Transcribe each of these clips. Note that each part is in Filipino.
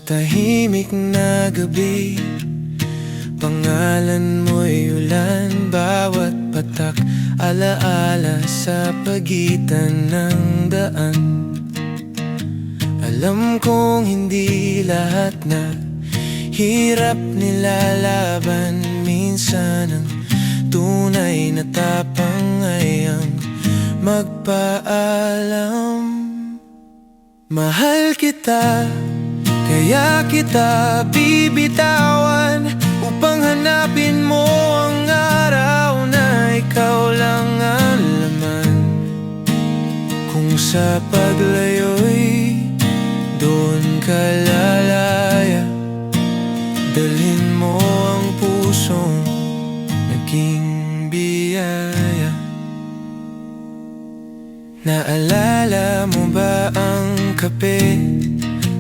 tahimik na gabi, pangalan mo'y ulan. Bawat patak, alaala sa pagitan ng daan. Alam kong hindi lahat na hirap nilalaban. Minsan ang tunay na tapang ay ang magpaalam. Mahal kita, kaya kita bibitawan upang hanapin mo ang araw na ikaw lang ang laman. Kung sa paglayo'y doon ka lalaya, dalhin mo ang pusong naging biyaya. Naalala mo ba ang kape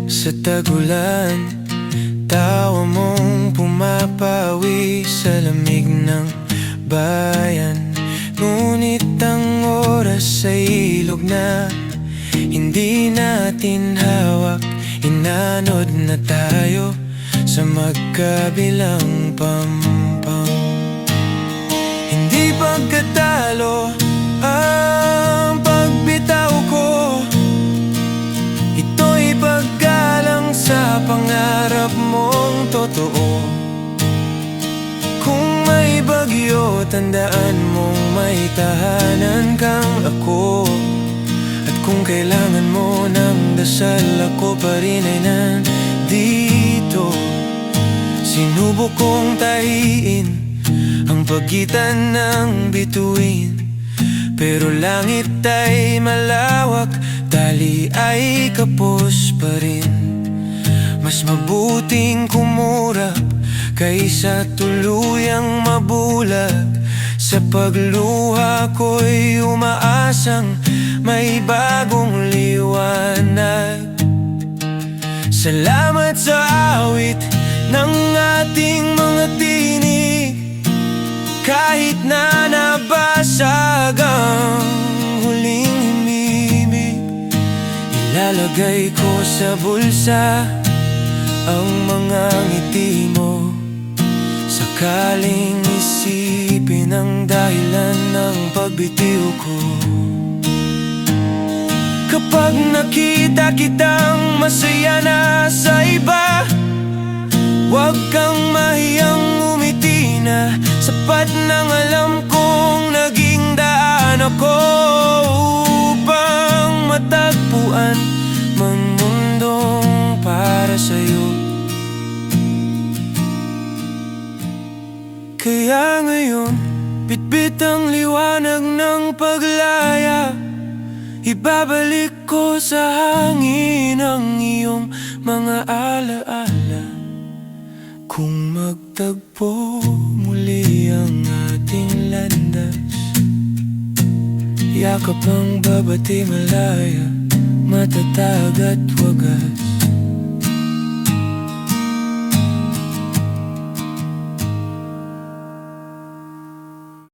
sa tagulan? Tawa mong pumapawi sa lamig ng bayan. Ngunit ang oras ay ilog na, hindi natin hawak. Inanod na tayo sa magkabilang pampang. Hindi pagkatalo ang pagbitaw ko, ito'y paggalang sa pangarap mong totoo. Kung may bagyo, tandaan mong may tahanan kang ako. At kung kailangan mo ng dasal, ako pa rin ay nandito. Sinubok kong tahiin ang pagitan ng bituin, pero langit ay malawak, tali ay kapos pa rin. Mas mabuting kumurap kaysa tuluyang mabulag. Sa pagluha ko'y umaasang may bagong liwanag. Salamat sa awit ng ating mga tinig, kahit na nabasag ang huling himimig. Ilalagay ko sa bulsa ang mga ngiti mo, sakaling isipin ang dahilan ng pagbitiw ko. Kapag nakita kitang masaya na sa iba, huwag kang mahiyang umiti na. Sapat nang alam kong naging daan ako upang matagpuan mang mundong para sa'yo. Kaya ngayon, bitbit ang liwanag ng paglaya. Ibabalik ko sa hangin ang iyong mga alaala. Kung magtagpo muli ang ating landas, yakap ang babati malaya, matatag at wagas.